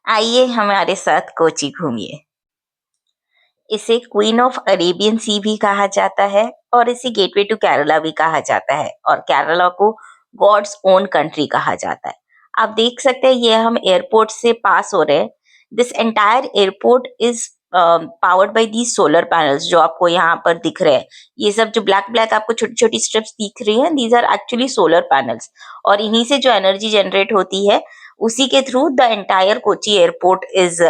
आइए हमारे साथ कोची घूमिए। इसे क्वीन ऑफ अरेबियन सी भी कहा जाता है और इसे गेटवे टू केरला भी कहा जाता है और केरला को गॉड्स ओन कंट्री कहा जाता है। आप देख सकते हैं ये हम एयरपोर्ट से पास हो रहे हैं। This entire airport is powered by the solar panels जो आपको यहाँ पर दिख रहे हैं। ये सब जो ब्लैक ब्लैक आपको छोटी छोटी स्ट्रिप्स दिख रही हैं, these are actually solar panels और इन्हीं से जो एनर्जी जनरेट होती है उसी के through the entire Kochi airport is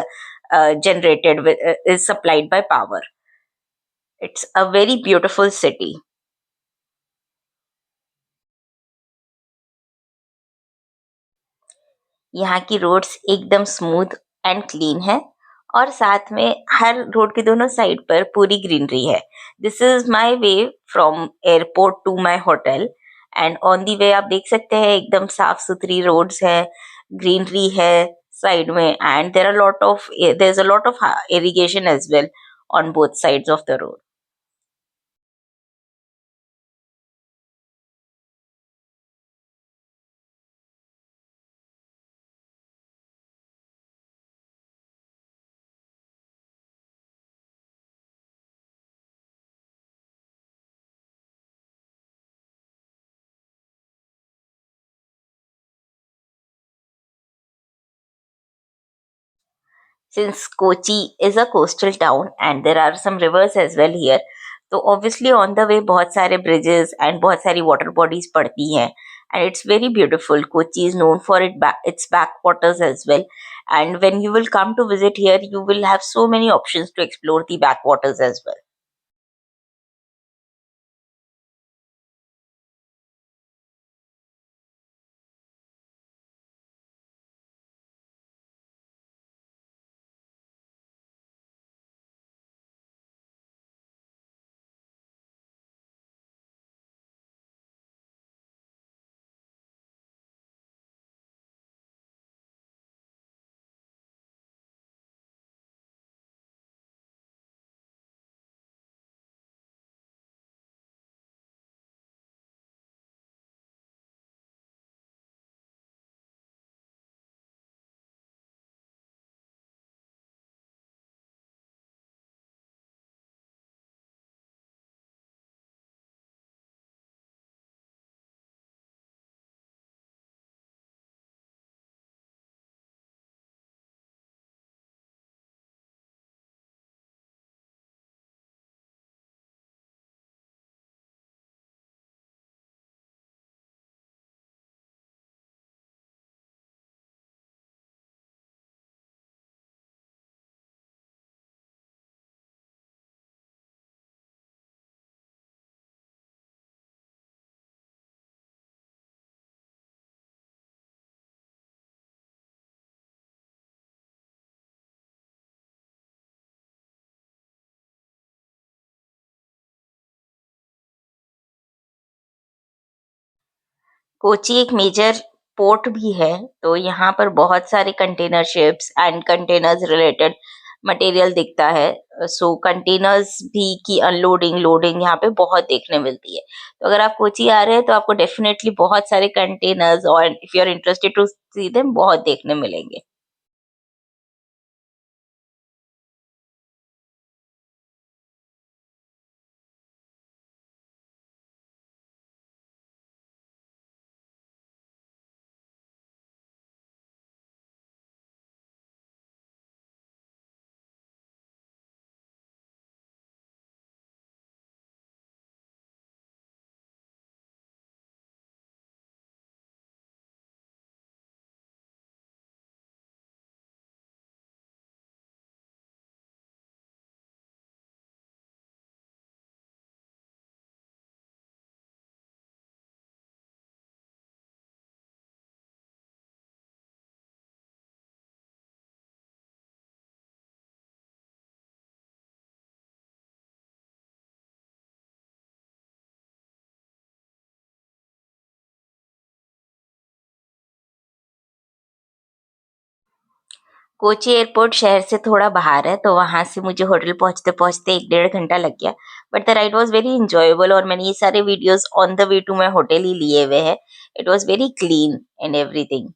is supplied by power. It's a very beautiful city. यहाँ की रोड्स एकदम स्मूथ एंड क्लीन है और साथ में हर रोड के दोनों साइड पर पूरी ग्रीनरी है। This is my way from airport to my hotel and on the way आप देख सकते हैं एकदम साफ सुथरी रोड्स है, ग्रीनरी है साइड में and there is a lot of irrigation as well on both sides of the road. Since Kochi is a coastal town and there are some rivers as well here, तो obviously on the way बहुत सारे bridges and बहुत सारी water bodies पड़ती हैं and it's very beautiful. Kochi is known for its backwaters as well. And when you will come to visit here, you will have so many options to explore the backwaters as well. Kochi एक major port भी है, तो यहाँ पर बहुत सारे container ships and containers related material दिखता है। सो कंटेनर्स भी की अनलोडिंग लोडिंग यहाँ पे बहुत देखने मिलती है। तो अगर आप कोची आ रहे हैं तो आपको डेफिनेटली बहुत सारे कंटेनर्स और if you are interested to see them बहुत देखने मिलेंगे। कोची एयरपोर्ट शहर से थोड़ा बाहर है, तो वहां से मुझे होटल पहुंचते पहुंचते 1 डेढ़ घंटा लग गया। But the ride was very enjoyable और मैंने ये सारे videos on the way to my hotel ही लिए हुए हैं। It was very clean and everything.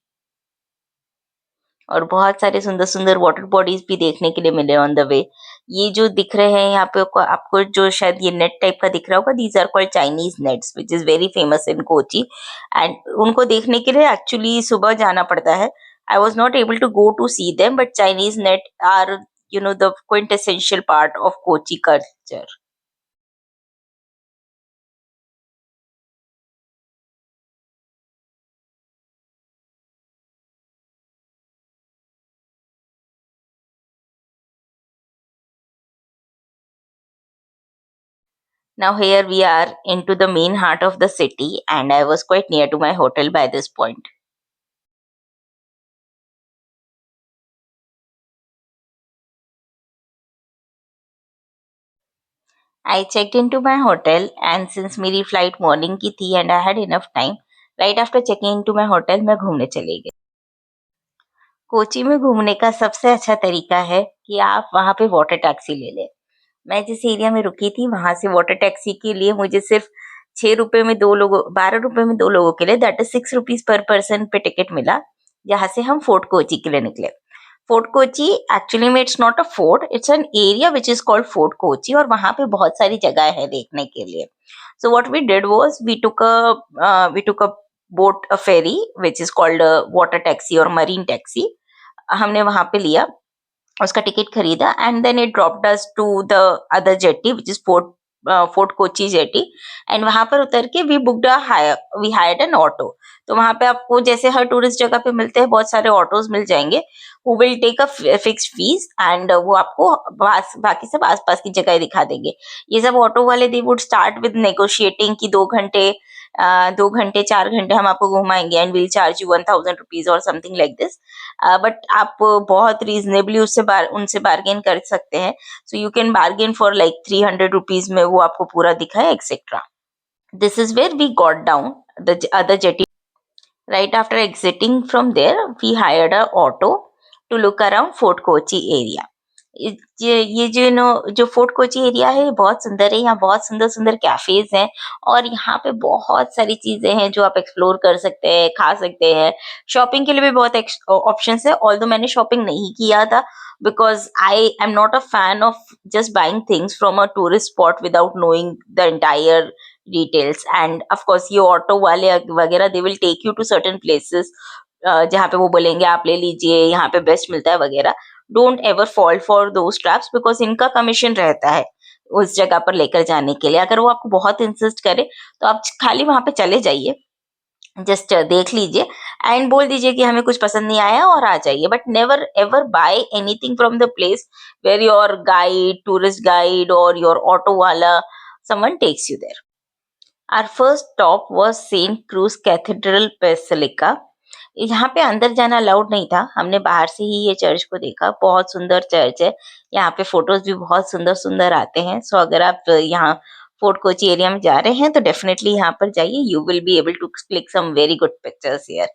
और बहुत सारे सुंदर-सुंदर वाटर बॉडीज भी देखने के लिए मिले ऑन द वे। ये जो दिख रहे हैं यहाँ पे आपको आपको जो शायद ये नेट टाइप का दिख रहा होगा, these are called Chinese nets which is very famous in Kochi. And उनको देखने के लिए एक्चुअली सुबह जाना पड़ता है। I was not able to go to see them, but Chinese net are the quintessential part of Kochi culture. Now here we are into the main heart of the city, and I was quite near to my hotel by this point. I checked into my hotel, and since मेरी flight morning की थी and I had enough time, right after checking into my hotel मैं घूमने चली गई। कोची में घूमने का सबसे अच्छा तरीका है कि आप वहाँ पे वाटर टैक्सी ले लें। मैं जिस एरिया में रुकी थी वहाँ से वाटर टैक्सी के लिए मुझे सिर्फ 6 रुपए में 2 लोगों 12 रुपए में 2 लोगों के लिए that is 6 rupees per person पे टिकट मिला, जहाँ से हम फोर्ट कोची के लिए निकले। फोर्ट कोची एक्चुअली में it's not a fort, it's an area which is called fort Kochi, और वहाँ पे बहुत सारी जगह है देखने के लिए। So what we did was we took a boat a ferry which is called water taxi और मरीन टैक्सी। हमने वहां पे लिया, उसका टिकट खरीदा, and then it dropped us to the other jetty which is Fort Kochi jetty. And वहां पर उतर के वी हायर्ड एन ऑटो। तो वहां पे आपको जैसे हर टूरिस्ट जगह पे मिलते हैं बहुत सारे ऑटोज मिल जाएंगे, who will take a fixed fees, and वो आपको बाकी सब आसपास की जगह दिखा देंगे। ये सब ऑटो वाले they would start with negotiating की 2 घंटे 2 घंटे 4 घंटे हम आपको घुमाएंगे and will charge you 1000 rupees और समथिंग लाइक दिस। बट आप बहुत रीजनेबली उनसे बार्गेन कर सकते हैं। So you can bargain for like 300 rupees में वो आपको पूरा दिखाए etcetera. This is where we got down the other jetty. Right after exiting from there, we hired a auto to look around Fort Kochi area. ये जो जो fort Kochi area है ये बहुत सुंदर है। यहाँ बहुत सुंदर सुंदर कैफेज हैं, और यहाँ पे बहुत सारी चीजें हैं जो आप एक्सप्लोर कर सकते हैं, खा सकते हैं। शॉपिंग के लिए भी बहुत ऑप्शंस है, ऑल्दो मैंने शॉपिंग नहीं किया था because I am not a fan of just buying things from a tourist spot without knowing the entire details. And of course ये ऑटो वाले वगैरह they will take you to certain places जहाँ पे वो बोलेंगे आप ले लीजिए, यहाँ पे बेस्ट मिलता है वगैरह। Don't ever fall for those traps because इनका कमीशन रहता है उस जगह पर लेकर जाने के लिए। अगर वो आपको बहुत इंसिस्ट करे तो आप खाली वहां पे चले जाइए, जस्ट देख लीजिए एंड बोल दीजिए कि हमें कुछ पसंद नहीं आया और आ जाइए। But never ever buy anything from the place where your guide, tourist guide और योर ऑटो वाला someone takes you there. Our first stop was Santa Cruz Cathedral Basilica. यहाँ पे अंदर जाना अलाउड नहीं था, हमने बाहर से ही ये चर्च को देखा। बहुत सुंदर चर्च है, यहाँ पे फोटोज भी बहुत सुंदर सुंदर आते हैं। सो अगर आप यहाँ फोर्ट कोची एरिया में जा रहे हैं तो डेफिनेटली यहाँ पर जाइए, you will be able to click some very good pictures here.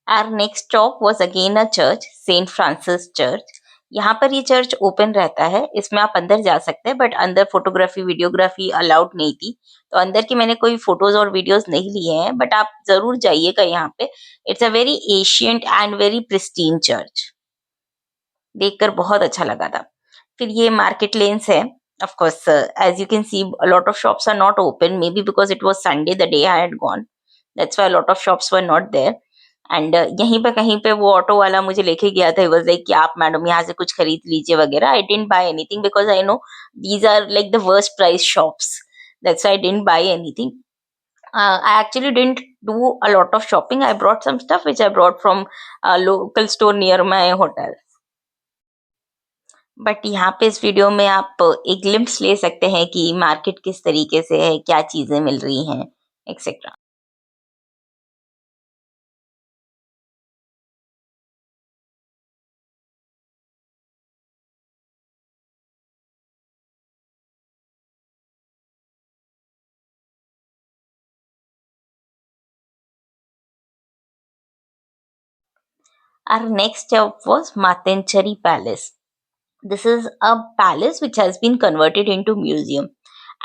Our next stop was again a church, Saint Francis church. यहाँ पर ये चर्च ओपन रहता है, इसमें आप अंदर जा सकते हैं, बट अंदर फोटोग्राफी वीडियोग्राफी अलाउड नहीं थी, तो अंदर की मैंने कोई फोटोज और वीडियोस नहीं लिए हैं। बट आप जरूर जाइएगा यहाँ पे, it's a very ancient and very pristine church. देखकर बहुत अच्छा लगा था। फिर ये मार्केट लेन्स है। Of course as you can see a lot of shops are not open, maybe because it was Sunday the day I had gone, that's why a lot of shops were not there. And यहीं पे कहीं पे वो auto वाला मुझे लेके गया था, वाज लाइक कि आप मैडम यहाँ से कुछ खरीद लीजिए वगैरह। I didn't buy anything because I know these are like the worst price shops, that's why I didn't buy anything. I actually didn't do a lot of shopping. I brought some stuff which I brought from a local store near my hotel. But यहाँ पे इस video में आप एक glimpse ले सकते हैं कि मार्केट किस तरीके से है, क्या चीजें मिल रही हैं, etcetera. Our next stop was Matanchari Palace. This is a palace which has been converted into museum.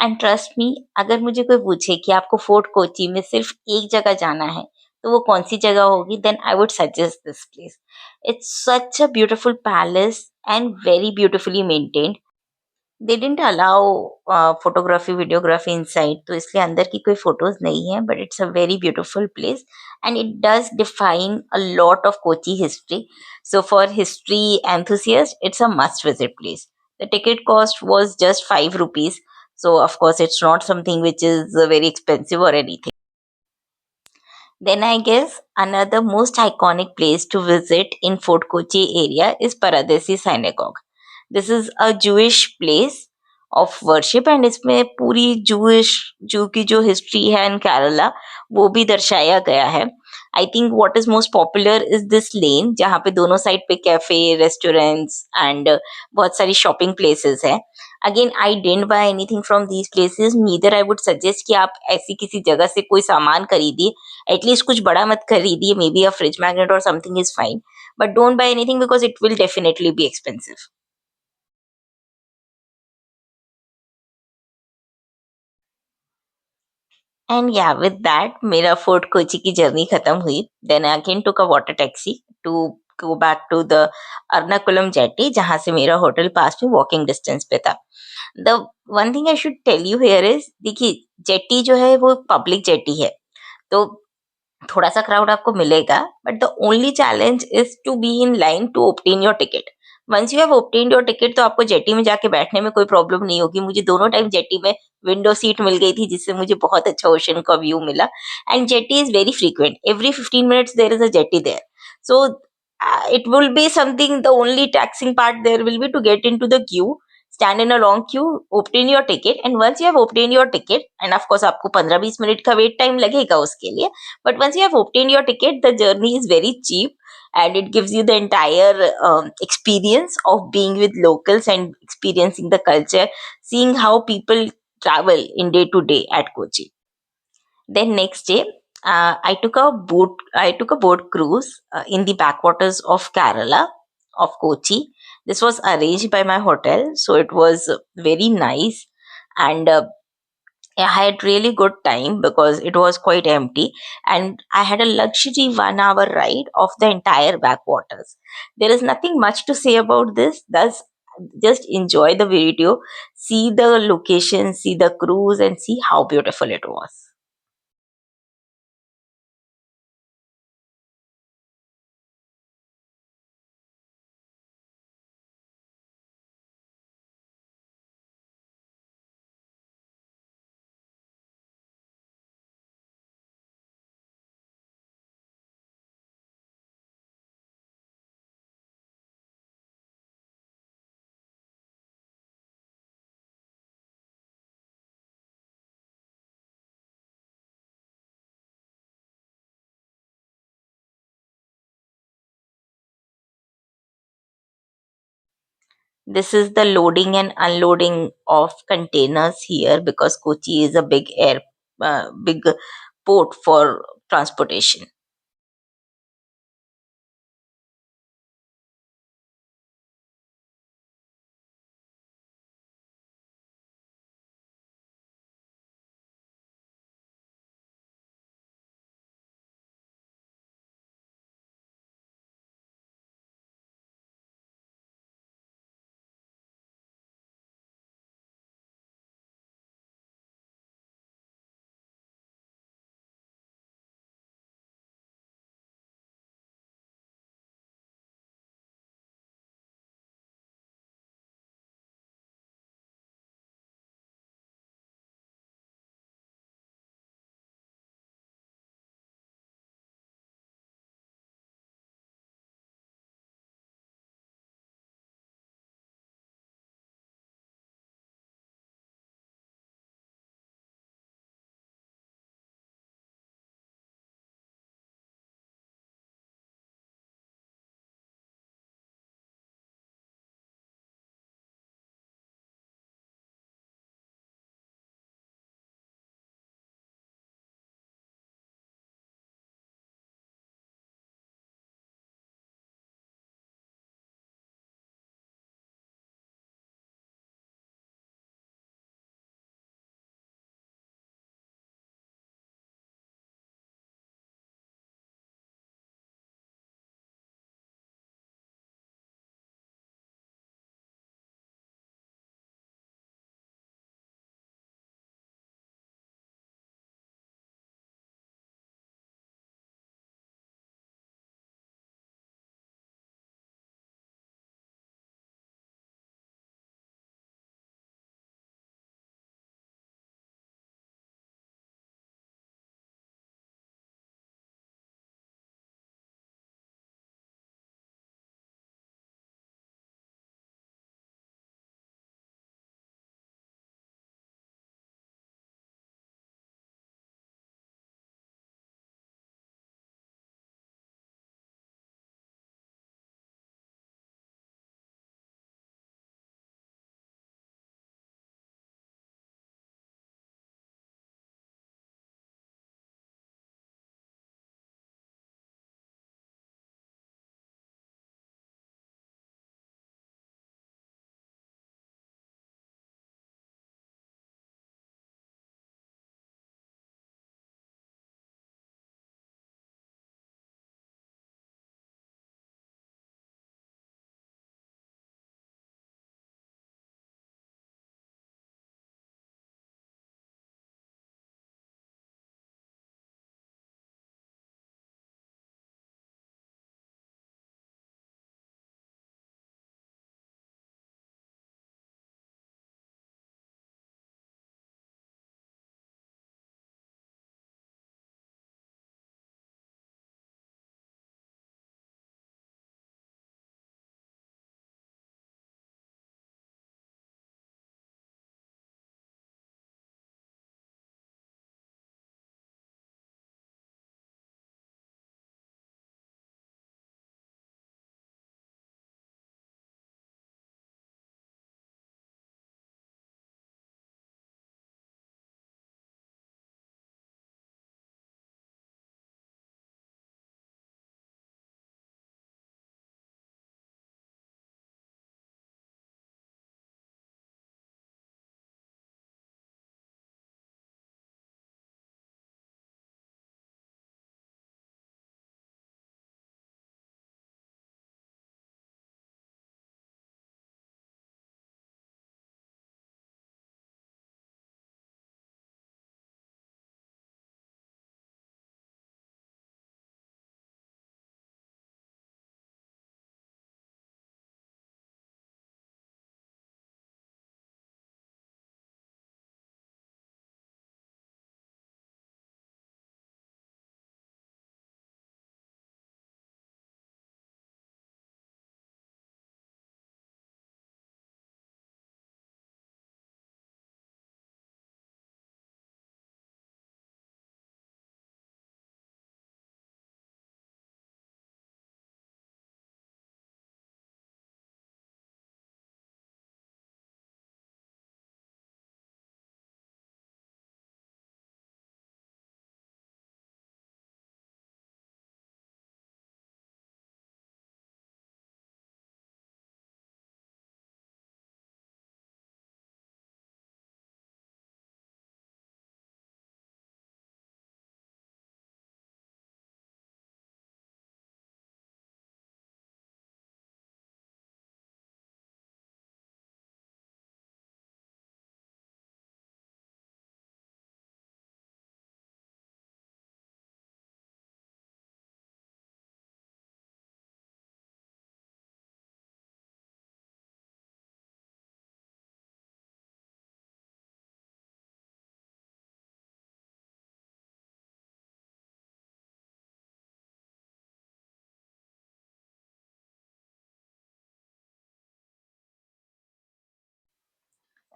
And trust me, अगर मुझे कोई पूछे कि आपको फोर्ट कोची में सिर्फ एक जगह जाना है तो वो कौन सी जगह होगी, then I would suggest this place. It's such a beautiful palace and very beautifully maintained. They didn't allow photography videography inside, तो इसलिए अंदर की कोई फोटोज नहीं है, but it's a very beautiful place and it does define a lot of Kochi history. So for history enthusiast, it's a must visit place. The ticket cost was just 5 rupees, so of course it's not something which is very expensive or anything. Then I guess another most iconic place to visit in Fort Kochi area is Paradesi Synagogue. This is a Jewish place of worship and इसमें पूरी जू की जो history है इन केरला वो भी दर्शाया गया है. I think what is most popular is this lane जहाँ पे दोनों साइड पे कैफे, रेस्टोरेंट्स एंड बहुत सारी शॉपिंग प्लेसेस है. Again I didn't buy anything from these places, neither I would suggest कि आप ऐसी किसी जगह से कोई सामान खरीदिए. एटलीस्ट कुछ बड़ा मत खरीदिए, maybe a fridge magnet और something is fine, but don't buy anything because it will definitely be expensive. And या विद दैट मेरा फोर्ट कोची की जर्नी खत्म हुई. Then I again took a water taxi to go back to the Ernakulam jetty जहां से मेरा hotel पास में walking distance पे था. The one thing I should tell you here is, देखिए जेटी जो है वो पब्लिक जेटी है, तो थोड़ा सा क्राउड आपको मिलेगा, but the only challenge is to be in line to obtain your ticket. Once you have obtained your ticket तो आपको जेटी में जाके बैठने में कोई प्रॉब्लम नहीं होगी. मुझे दोनों टाइम जेटी में विंडो सीट मिल गई थी जिससे मुझे बहुत अच्छा ओशन का व्यू मिला. And jetty is very frequent, every 15 minutes there is a jetty there. So it will be something, the only taxing part there will be to get into the queue, stand in a long queue, obtain your ticket, and once you have obtained your ticket, and of course आपको 15-20 minute का wait time लगेगा उसके लिए, but once you have obtained your ticket the journey is very cheap and it gives you the entire experience of being with locals and experiencing the culture, seeing how people travel in day to day at Kochi. Then next day, I took a boat cruise in the backwaters of Kerala, of Kochi. This was arranged by my hotel, so it was very nice, and I had really good time because it was quite empty, and I had a luxury 1 hour ride of the entire backwaters. There is nothing much to say about this. Thus, just enjoy the video, see the location, see the cruise, and see how beautiful it was. This is the loading and unloading of containers here because Kochi is a big port for transportation.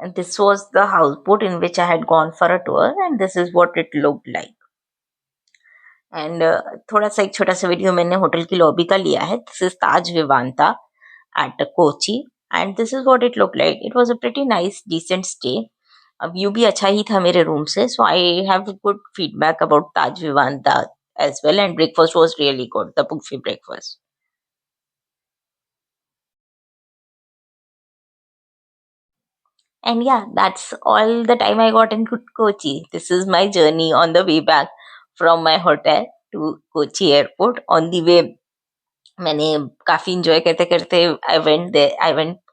And this was the houseboat in which I had gone for a tour, and this is what it looked like. And थोड़ा सा एक छोटा सा video मैंने hotel की lobby का लिया है. This is Taj Vivanta at Kochi and this is what it look like. It was a pretty nice decent stay. View भी अच्छा ही था मेरे रूम से, so I have good feedback about Taj Vivanta as well, and breakfast was really good, the buffet breakfast. And yeah, that's all the time I got in Kochi. This is my journey on the way back from my hotel to Kochi airport. On the way, मैंने काफी enjoy करते करते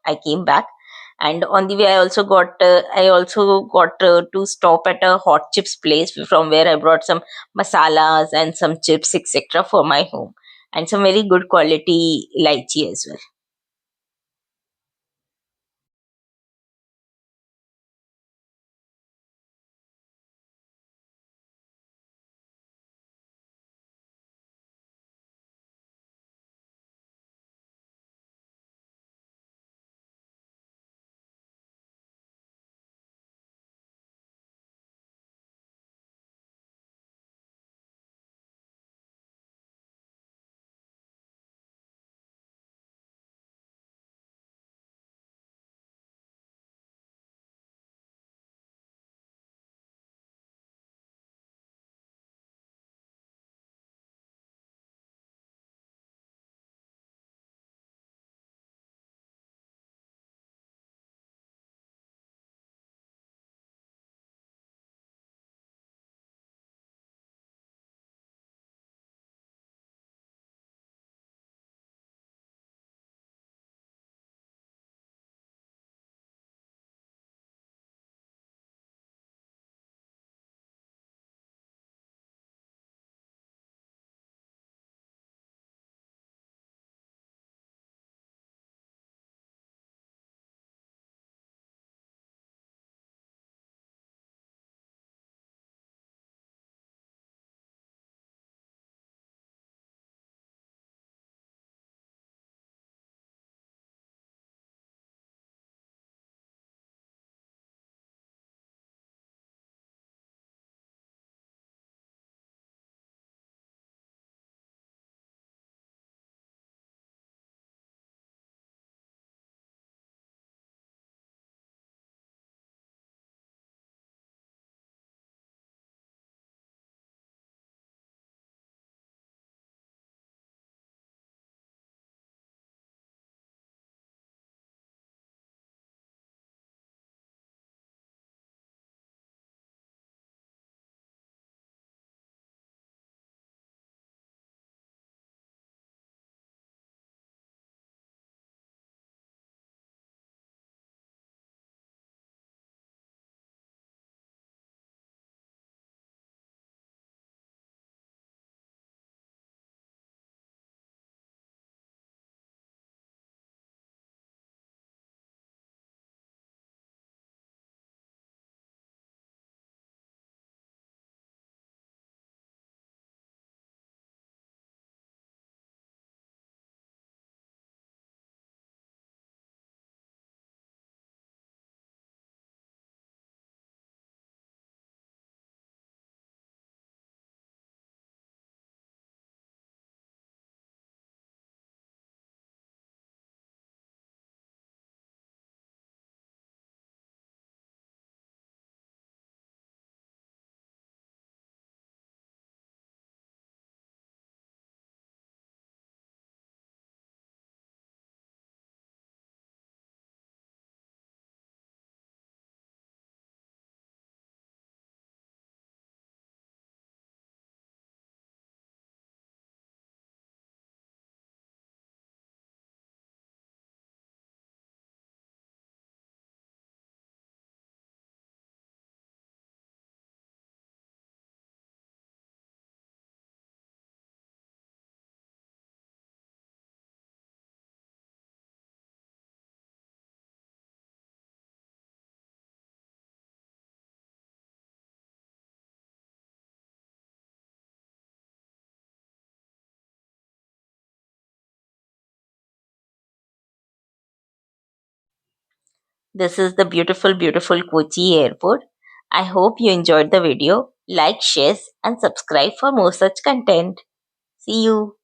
I came back, and on the way I also got to stop at a hot chips place from where I brought some masalas and some chips etc. for my home, and some very good quality lychee as well. This is the beautiful, beautiful Kochi airport. I hope you enjoyed the video. Like, share, and subscribe for more such content. See you.